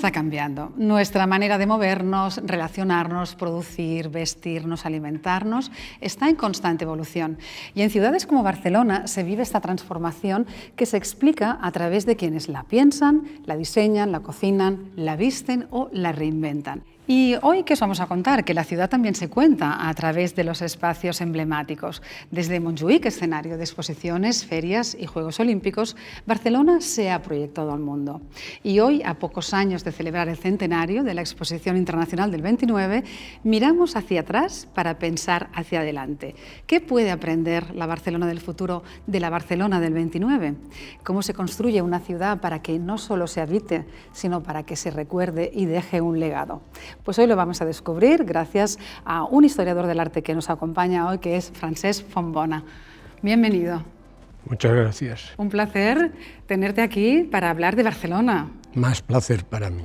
está cambiando. Nuestra manera de movernos, relacionarnos, producir, vestirnos, alimentarnos, está en constante evolución. Y en ciudades como Barcelona se vive esta transformación que se explica a través de quienes la piensan, la diseñan, la cocinan, la visten o la reinventan. Y hoy, ¿qué os vamos a contar? Que la ciudad también se cuenta a través de los espacios emblemáticos. Desde Montjuïc, escenario de exposiciones, ferias y Juegos Olímpicos, Barcelona se ha proyectado al mundo. Y hoy, a pocos años de celebrar el centenario de la Exposición Internacional del 29, miramos hacia atrás para pensar hacia adelante. ¿Qué puede aprender la Barcelona del futuro de la Barcelona del 29? ¿Cómo se construye una ciudad para que no solo se habite, sino para que se recuerde y deje un legado? Pues hoy lo vamos a descubrir gracias a un historiador del arte que nos acompaña hoy, que es Francesc Fontbona. Bienvenido. Muchas gracias. Un placer tenerte aquí para hablar de Barcelona. Más placer para mí.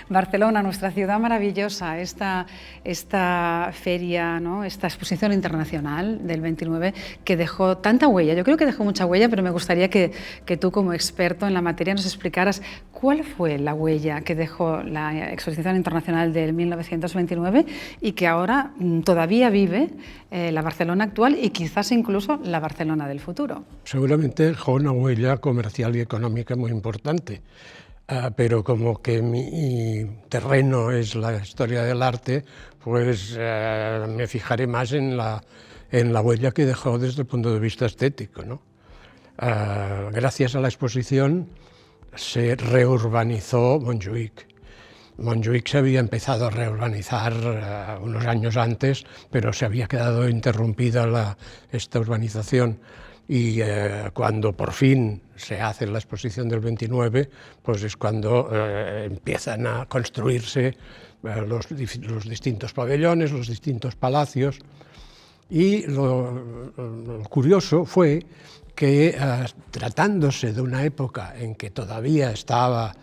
Barcelona, nuestra ciudad maravillosa, esta feria, ¿no? Esta exposición internacional del 29 que dejó tanta huella. Yo creo que dejó mucha huella, pero me gustaría que tú, como experto en la materia, nos explicaras cuál fue la huella que dejó la exposición internacional del 1929 y que ahora todavía vive la Barcelona actual y quizás incluso la Barcelona del futuro. Seguramente dejó una huella comercial y económica muy importante. Pero como que mi terreno es la historia del arte, pues me fijaré más en la huella que dejó desde el punto de vista estético, ¿no? Gracias a la exposición se reurbanizó Montjuïc. Montjuïc se había empezado a reurbanizar unos años antes, pero se había quedado interrumpida esta urbanización. Y cuando por fin se hace la exposición del 29, pues es cuando empiezan a construirse los distintos pabellones, los distintos palacios. Y lo curioso fue que, tratándose de una época en que todavía estaba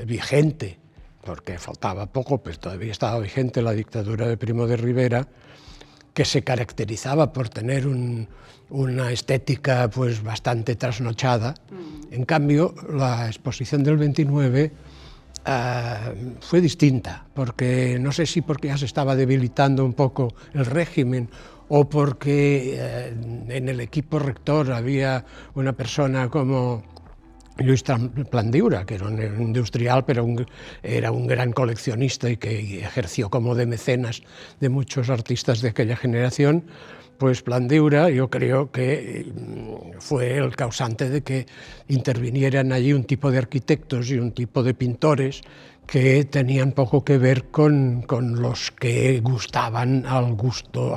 vigente, porque faltaba poco, pero todavía estaba vigente la dictadura de Primo de Rivera, que se caracterizaba por tener una estética pues bastante trasnochada. En cambio, la exposición del 29 fue distinta, porque no sé si porque ya se estaba debilitando un poco el régimen o porque en el equipo rector había una persona como Lluís Plandiura, que era un industrial, pero era un gran coleccionista y que ejerció como de mecenas de muchos artistas de aquella generación. Pues Plandiura, yo creo que fue el causante de que intervinieran allí un tipo de arquitectos y un tipo de pintores que tenían poco que ver con los que gustaban al gusto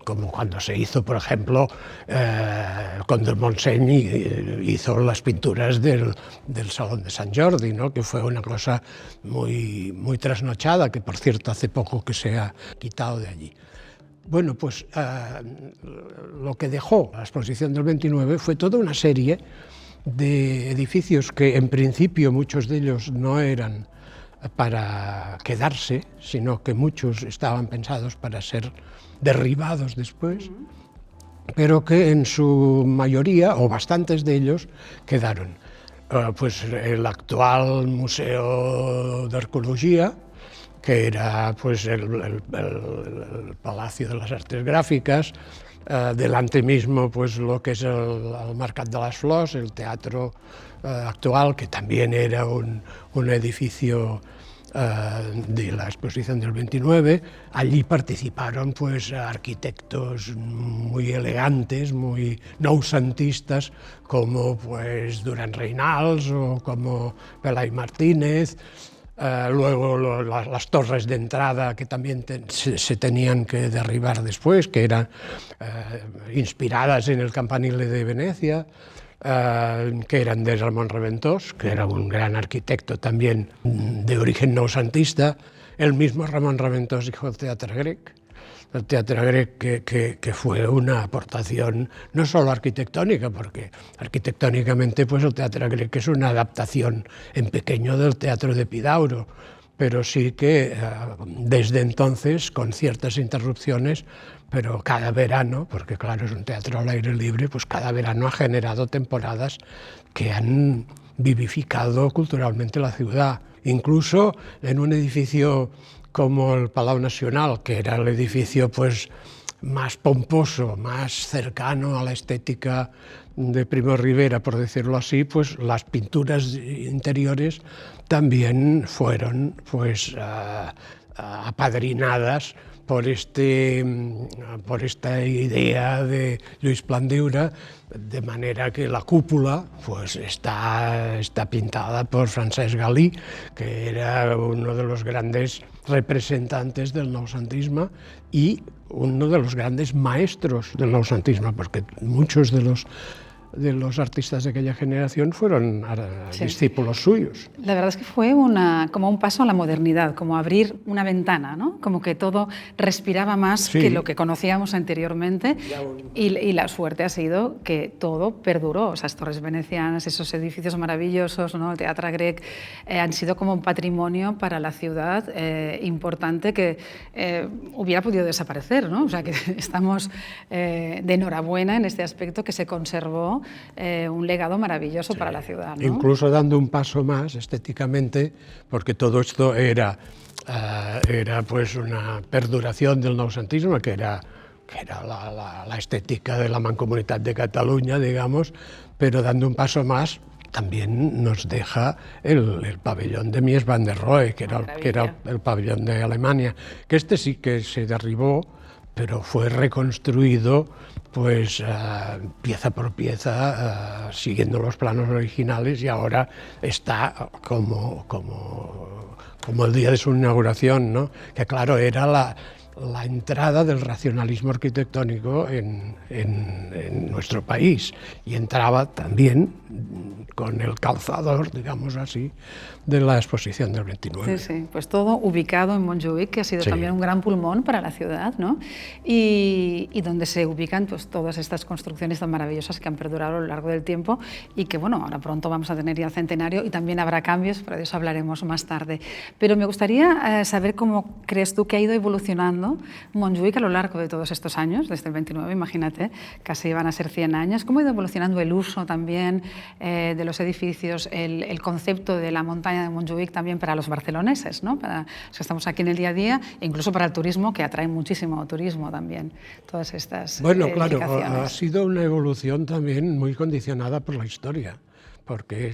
como cuando se hizo, por ejemplo, Conde Montseny hizo las pinturas del Salón de Sant Jordi, ¿no? Que fue una cosa muy, muy trasnochada, que por cierto hace poco que se ha quitado de allí. Bueno, pues lo que dejó la exposición del 29 fue toda una serie de edificios que en principio muchos de ellos no eran para quedarse, sino que muchos estaban pensados para ser derribados después, pero que en su mayoría, o bastantes de ellos, quedaron. Pues el actual Museo d'Arqueologia, que era pues el Palacio de las Artes Gráficas, delante mismo pues lo que es el Mercat de les Flors, el teatro actual, que también era un edificio de la exposición del 29. Allí participaron pues arquitectos muy elegantes, muy noucentistas, como pues Duran Reynals o como Pelai Martínez. Luego las torres de entrada que también se tenían que derribar después, que eran inspiradas en el campanile de Venecia, que eran de Ramon Reventós, que era un gran arquitecto también de origen noucentista. El mismo Ramon Reventós dijo el Teatre Grec. El Teatre Grec que fue una aportación no solo arquitectónica, porque arquitectónicamente pues el Teatre Grec es una adaptación en pequeño del Teatro de Epidauro, pero sí que desde entonces, con ciertas interrupciones, pero cada verano, porque claro, es un teatro al aire libre, pues cada verano ha generado temporadas que han vivificado culturalmente la ciudad. Incluso en un edificio como el Palau Nacional, que era el edificio pues más pomposo, más cercano a la estética de Primo de Rivera, por decirlo así, pues las pinturas interiores también fueron pues apadrinadas por esta idea de Lluís Plandiura, de manera que la cúpula pues está pintada por Francesc Galí, que era uno de los grandes representantes del noucentisme y uno de los grandes maestros del noucentisme, porque muchos de los artistas de aquella generación fueron discípulos suyos. La verdad es que fue como un paso a la modernidad, como abrir una ventana, ¿no? Como que todo respiraba más que lo que conocíamos anteriormente, y la suerte ha sido que todo perduró. Esas torres venecianas, esos edificios maravillosos, ¿no? El Teatre Grec, han sido como un patrimonio para la ciudad importante que hubiera podido desaparecer, ¿no? O sea que estamos de enhorabuena en este aspecto, que se conservó un legado maravilloso para la ciudad, ¿no? Incluso dando un paso más estéticamente, porque todo esto era pues una perduración del noucentisme, que era la estética de la Mancomunitat de Cataluña, digamos, pero dando un paso más también nos deja el pabellón de Mies van der Rohe, que era el pabellón de Alemania, que este sí que se derribó, pero fue reconstruido pues pieza por pieza, siguiendo los planos originales, y ahora está como el día de su inauguración, ¿no? Que claro, era la entrada del racionalismo arquitectónico en nuestro país, y entraba también con el calzador, digamos así, de la exposición del 29. Sí, pues todo ubicado en Montjuïc, que ha sido también un gran pulmón para la ciudad, ¿no? Y donde se ubican pues todas estas construcciones tan maravillosas que han perdurado a lo largo del tiempo, y que bueno, ahora pronto vamos a tener ya el centenario y también habrá cambios, pero de eso hablaremos más tarde. Pero me gustaría saber cómo crees tú que ha ido evolucionando Montjuïc a lo largo de todos estos años, desde el 29, imagínate, casi van a ser 100 años, cómo ha ido evolucionando el uso también de los edificios, el concepto de la montaña de Montjuïc también para los barceloneses, ¿no? Para los que estamos aquí en el día a día, e incluso para el turismo, que atrae muchísimo turismo también, todas estas Bueno, claro, ha sido una evolución también muy condicionada por la historia, porque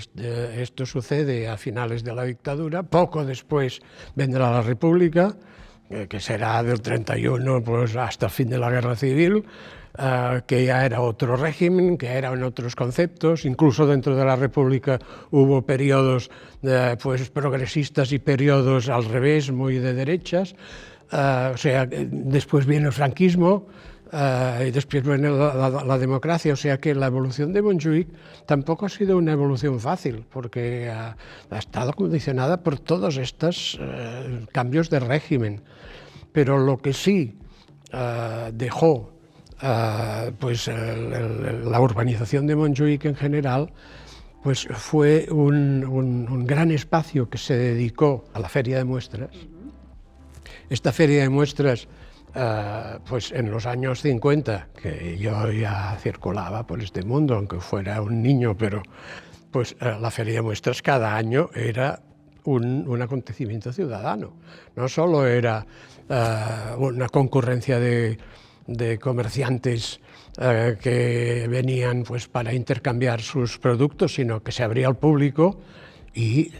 esto sucede a finales de la dictadura, poco después vendrá la República, que será del 31 pues, hasta el fin de la Guerra Civil, que ya era otro régimen, que eran otros conceptos. Incluso dentro de la República hubo periodos pues, progresistas y periodos al revés, muy de derechas. O sea, después viene el franquismo, y después viene la democracia, o sea que la evolución de Montjuïc tampoco ha sido una evolución fácil, porque ha estado condicionada por todos estos cambios de régimen. Pero lo que sí dejó pues la urbanización de Montjuïc en general, pues fue un gran espacio que se dedicó a la feria de muestras. Esta feria de muestras, pues en los años 50, que yo ya circulaba por este mundo, aunque fuera un niño, pero pues la feria de muestras cada año era un acontecimiento ciudadano. No solo era una concurrencia de comerciantes que venían pues, para intercambiar sus productos, sino que se abría al público y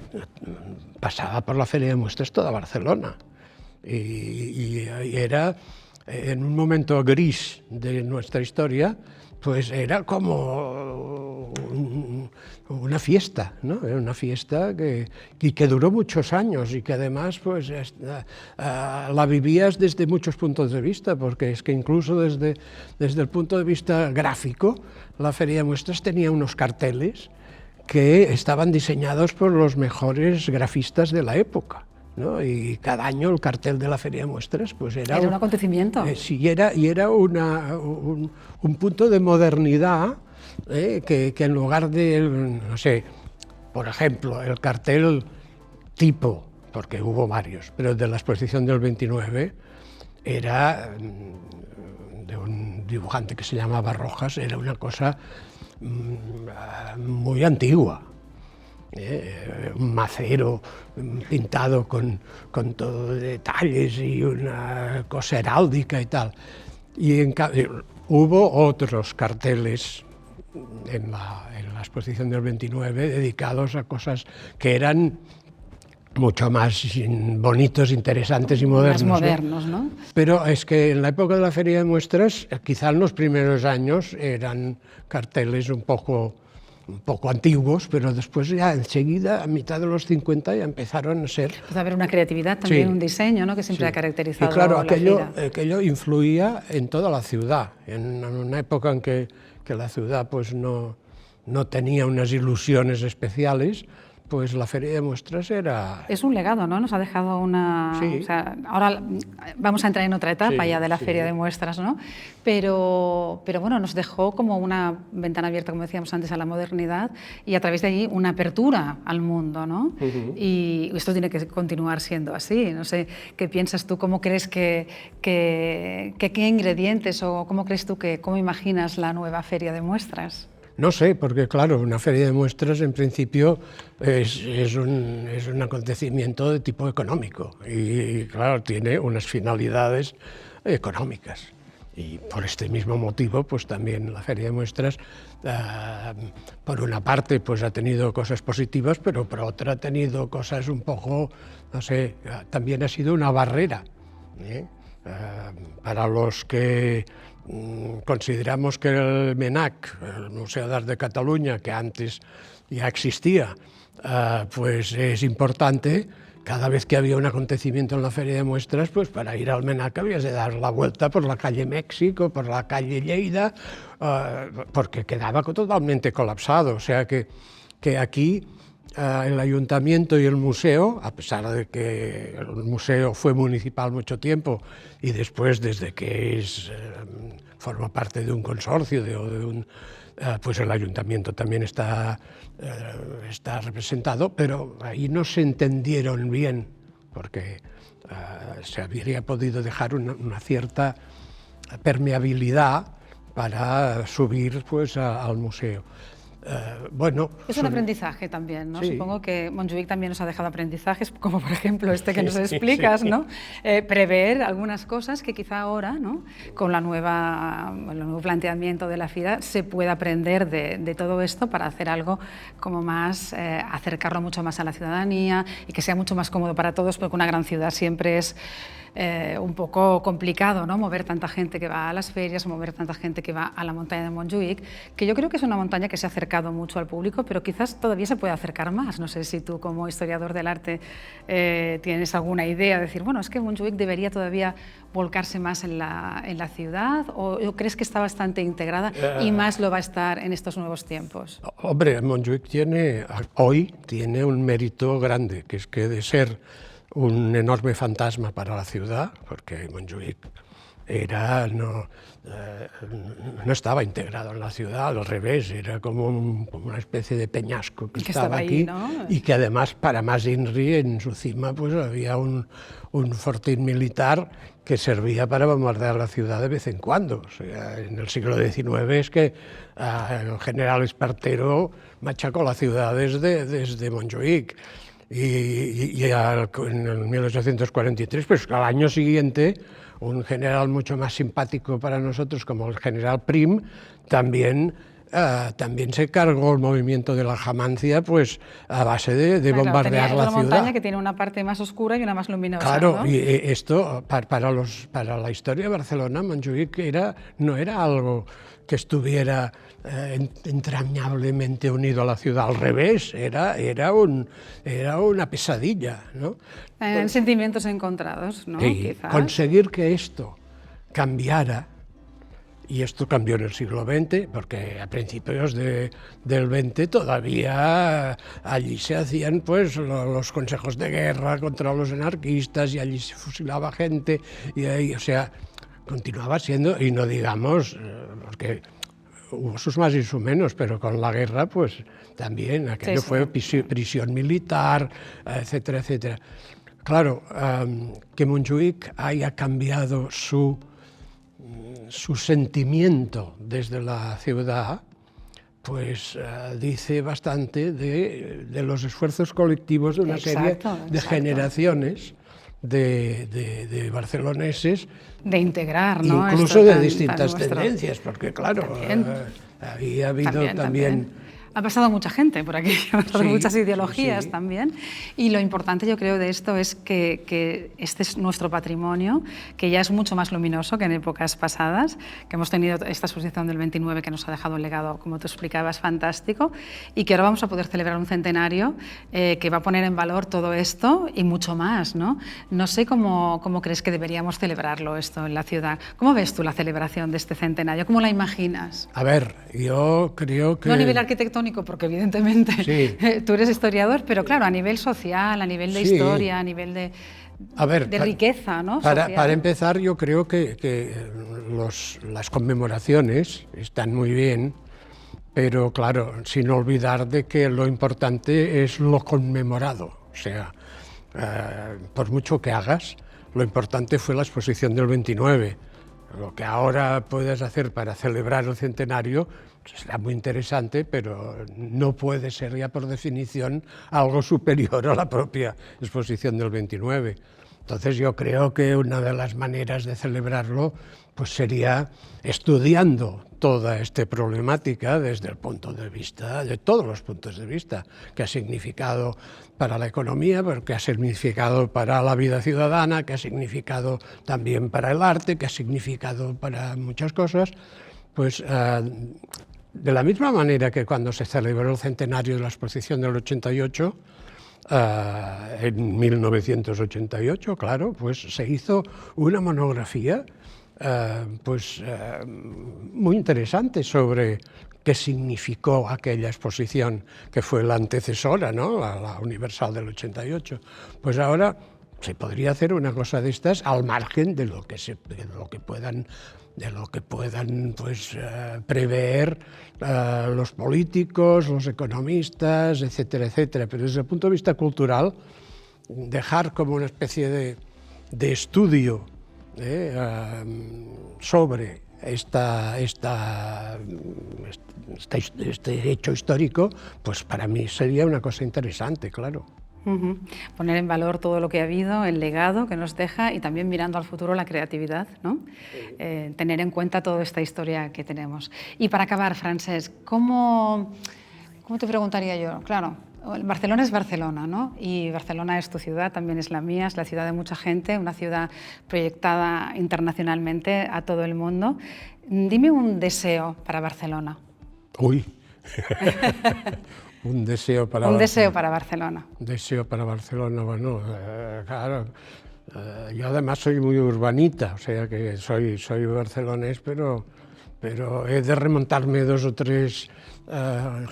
pasaba por la feria de muestras toda Barcelona. Y era, en un momento gris de nuestra historia, pues era como una fiesta, ¿no? Era una fiesta que duró muchos años y que además pues, la vivías desde muchos puntos de vista, porque es que incluso desde el punto de vista gráfico, la Feria de Muestras tenía unos carteles que estaban diseñados por los mejores grafistas de la época, ¿no? Y cada año el cartel de la Feria de Muestras pues era un acontecimiento. Sí, y era un punto de modernidad que en lugar de, no sé, por ejemplo, el cartel tipo, porque hubo varios, pero de la exposición del 29 era de un dibujante que se llamaba Rojas, era una cosa muy antigua. un macero pintado con todo de detalles y una cosa heráldica y tal. Y hubo otros carteles en la exposición del 29 dedicados a cosas que eran mucho más bonitos, interesantes y modernos. Más modernos, ¿no? Pero es que en la época de la Feria de Muestras, quizá en los primeros años eran carteles un poco antiguos, pero después ya enseguida, a mitad de los 50, ya empezaron a ser... Puede haber una creatividad también, sí, un diseño, ¿no?, que siempre ha caracterizado y claro, la feria. aquello influía en toda la ciudad, en una época en que la ciudad pues no tenía unas ilusiones especiales, pues la Feria de Muestras era... Es un legado, ¿no? Nos ha dejado una... Sí. O sea, ahora vamos a entrar en otra etapa Sí, ya de la sí. Feria de Muestras, ¿no? Pero bueno, nos dejó como una ventana abierta, como decíamos antes, a la modernidad y a través de allí una apertura al mundo, ¿no? Y esto tiene que continuar siendo así. No sé, ¿qué piensas tú? ¿Cómo crees qué ingredientes o cómo crees tú cómo imaginas la nueva Feria de Muestras? No sé, porque claro, una feria de muestras en principio es un acontecimiento de tipo económico y claro, tiene unas finalidades económicas. Y por este mismo motivo, pues también la feria de muestras, por una parte, pues ha tenido cosas positivas, pero por otra ha tenido cosas un poco, no sé, también ha sido una barrera, ¿eh? Para los que consideramos que el MENAC, el Museo d'Art de Cataluña, que antes ya existía, pues es importante. Cada vez que había un acontecimiento en la Feria de Muestras, pues para ir al MENAC habías de dar la vuelta por la calle México, por la calle Lleida, porque quedaba totalmente colapsado. O sea que aquí el ayuntamiento y el museo, a pesar de que el museo fue municipal mucho tiempo y después, desde que forma parte de un consorcio, pues el ayuntamiento también está representado, pero ahí no se entendieron bien, porque se habría podido dejar una cierta permeabilidad para subir pues, al museo. Bueno, es un aprendizaje también, ¿no? Sí. Supongo que Montjuïc también nos ha dejado aprendizajes, como por ejemplo este que nos explicas, sí. ¿No? Prever algunas cosas que quizá ahora, ¿no?, con el nuevo planteamiento de la FIDA, se pueda aprender de todo esto para hacer algo como más, acercarlo mucho más a la ciudadanía y que sea mucho más cómodo para todos, porque una gran ciudad siempre es un poco complicado, ¿no?, mover tanta gente que va a las ferias, mover tanta gente que va a la montaña de Montjuïc, que yo creo que es una montaña que se ha acercado mucho al público, pero quizás todavía se puede acercar más. No sé si tú, como historiador del arte, tienes alguna idea de decir, bueno, es que Montjuïc debería todavía volcarse más en la ciudad, o crees que está bastante integrada y más lo va a estar en estos nuevos tiempos. Hombre, Montjuïc hoy tiene un mérito grande, que es que de ser un enorme fantasma para la ciudad, porque Montjuïc no estaba integrado en la ciudad, al revés, era como una especie de peñasco que estaba aquí, ahí, ¿no? Y que además, para más INRI, en su cima pues había un fortín militar que servía para bombardear la ciudad de vez en cuando. O sea, en el siglo XIX es que el general Espartero machacó la ciudad desde Montjuïc. Y en el 1843, pues al año siguiente, un general mucho más simpático para nosotros, como el general Prim, también se cargó el movimiento de la Jamancia, pues a base de bombardear la ciudad. Es una montaña que tiene una parte más oscura y una más luminosa. Claro, ¿no? Y esto, para la historia de Barcelona, Montjuïc no era algo que estuviera entrañablemente unido a la ciudad, al revés, era una pesadilla, ¿no? Sentimientos encontrados, ¿no? Y conseguir que esto cambiara, y esto cambió en el siglo XX, porque a principios del XX todavía allí se hacían pues los consejos de guerra contra los anarquistas y allí se fusilaba gente, y ahí, o sea, continuaba siendo, y no digamos, porque hubo sus más y sus menos, pero con la guerra pues también aquello fue prisión militar, etcétera, etcétera. Claro, que Montjuïc haya cambiado su sentimiento desde la ciudad, pues dice bastante de los esfuerzos colectivos de una serie de generaciones de barceloneses. De integrar, ¿no? Incluso de distintas tendencias, porque claro, había habido también. Ha pasado mucha gente por aquí, ha pasado muchas ideologías también. Y lo importante, yo creo, de esto es que este es nuestro patrimonio, que ya es mucho más luminoso que en épocas pasadas, que hemos tenido esta exposición del 29 que nos ha dejado un legado, como tú explicabas, fantástico, y que ahora vamos a poder celebrar un centenario que va a poner en valor todo esto y mucho más, ¿no? No sé cómo crees que deberíamos celebrarlo esto en la ciudad. ¿Cómo ves tú la celebración de este centenario? ¿Cómo la imaginas? A ver, yo creo que... No a nivel arquitectónico, porque evidentemente tú eres historiador, pero claro, a nivel social, a nivel de historia, a nivel de riqueza, ¿no? Para empezar, yo creo que las conmemoraciones están muy bien, pero claro, sin olvidar de que lo importante es lo conmemorado. O sea, por mucho que hagas, lo importante fue la exposición del 29. Lo que ahora puedes hacer para celebrar el centenario será muy interesante, pero no puede ser ya por definición algo superior a la propia exposición del 29. Entonces yo creo que una de las maneras de celebrarlo pues sería estudiando toda esta problemática desde el punto de vista, de todos los puntos de vista, que ha significado para la economía, pero que ha significado para la vida ciudadana, que ha significado también para el arte, que ha significado para muchas cosas, pues de la misma manera que cuando se celebró el centenario de la exposición del 88, en 1988, claro, pues se hizo una monografía muy interesante sobre qué significó aquella exposición que fue la antecesora, ¿no?, a la Universal del 88. Pues ahora se podría hacer una cosa de estas al margen de lo que puedan pues, prever los políticos, los economistas, etcétera, etcétera. Pero desde el punto de vista cultural, dejar como una especie de estudio sobre este hecho histórico, pues para mí sería una cosa interesante, claro. Poner en valor todo lo que ha habido, el legado que nos deja y también mirando al futuro la creatividad, ¿no? Tener en cuenta toda esta historia que tenemos. Y para acabar, Francesc, ¿cómo te preguntaría yo? Claro, Barcelona es Barcelona, ¿no? Y Barcelona es tu ciudad, también es la mía, es la ciudad de mucha gente, una ciudad proyectada internacionalmente a todo el mundo. Dime un deseo para Barcelona. Uy. Un deseo para Barcelona. Un deseo para Barcelona, bueno, claro, yo además soy muy urbanita, o sea que soy barcelonés, pero he de remontarme 2 o 3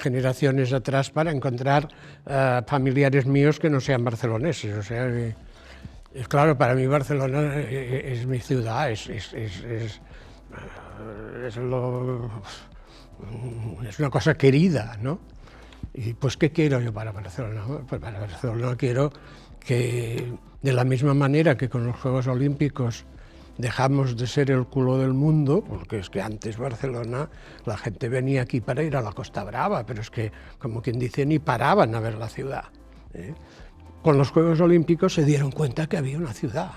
generaciones atrás para encontrar familiares míos que no sean barceloneses, o sea que, claro, para mí Barcelona es mi ciudad, es una cosa querida, ¿no? Y pues, ¿qué quiero yo para Barcelona? Pues para Barcelona quiero que, de la misma manera que con los Juegos Olímpicos dejamos de ser el culo del mundo, porque es que antes Barcelona, la gente venía aquí para ir a la Costa Brava, pero es que, como quien dice, ni paraban a ver la ciudad, ¿eh? Con los Juegos Olímpicos se dieron cuenta que había una ciudad.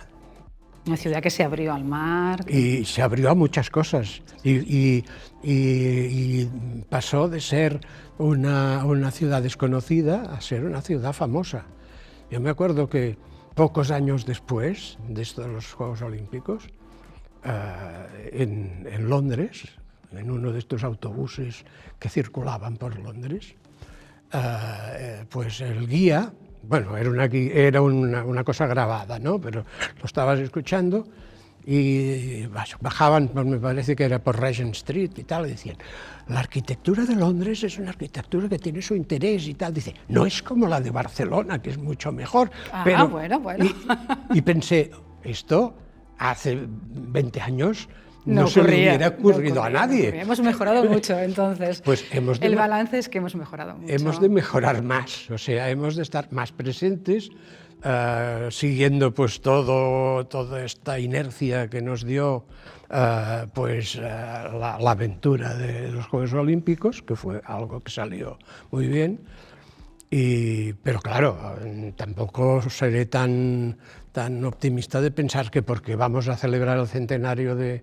Una ciudad que se abrió al mar. Y se abrió a muchas cosas. Y pasó de ser una ciudad desconocida a ser una ciudad famosa. Yo me acuerdo que pocos años después de estos los Juegos Olímpicos, en Londres, en uno de estos autobuses que circulaban por Londres, pues el guía, bueno, era una cosa grabada, ¿no?, pero lo estabas escuchando y bajaban, me parece que era por Regent Street y tal, y decían, la arquitectura de Londres es una arquitectura que tiene su interés y tal. Dice, no es como la de Barcelona, que es mucho mejor. Bueno. Y pensé, esto hace 20 años no se le hubiera ocurrido a nadie. Hemos mejorado mucho, entonces. Pues el balance es que hemos mejorado mucho. Hemos de mejorar más, o sea, hemos de estar más presentes, siguiendo pues toda esta inercia que nos dio la aventura de los Juegos Olímpicos, que fue algo que salió muy bien. Pero claro, tampoco seré tan optimista de pensar que porque vamos a celebrar el centenario de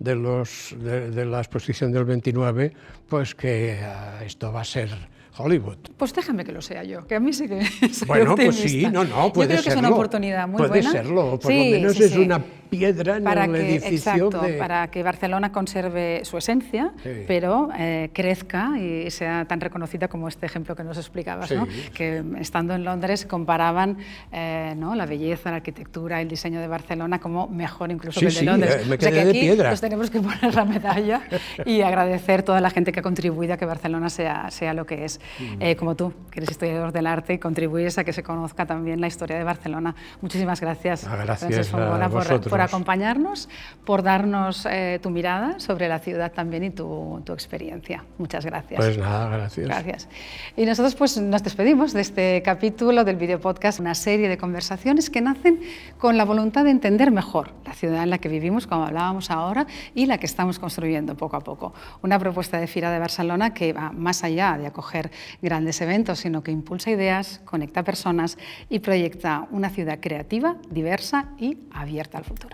la exposición del 29, pues que esto va a ser Hollywood. Pues déjame que lo sea yo, que a mí sí que soy bueno, optimista. Pues sí, puede serlo. Yo creo que es una oportunidad muy buena. Puede serlo, por lo menos es una piedra en el edificio. Exacto, para que Barcelona conserve su esencia, pero crezca y sea tan reconocida como este ejemplo que nos explicabas, ¿no? Que estando en Londres comparaban ¿no? la belleza, la arquitectura, el diseño de Barcelona como mejor incluso que el de Londres. Me quedé que de aquí piedra. Nos tenemos que poner la medalla y agradecer a toda la gente que ha contribuido a que Barcelona sea lo que es. Como tú, que eres historiador del arte y contribuyes a que se conozca también la historia de Barcelona. Muchísimas gracias. Gracias a vosotros. Por acompañarnos, por darnos tu mirada sobre la ciudad también y tu experiencia. Muchas gracias. Pues nada, gracias. Gracias. Y nosotros pues nos despedimos de este capítulo del videopodcast, una serie de conversaciones que nacen con la voluntad de entender mejor la ciudad en la que vivimos, como hablábamos ahora, y la que estamos construyendo poco a poco. Una propuesta de Fira de Barcelona que va más allá de acoger grandes eventos, sino que impulsa ideas, conecta personas y proyecta una ciudad creativa, diversa y abierta al futuro.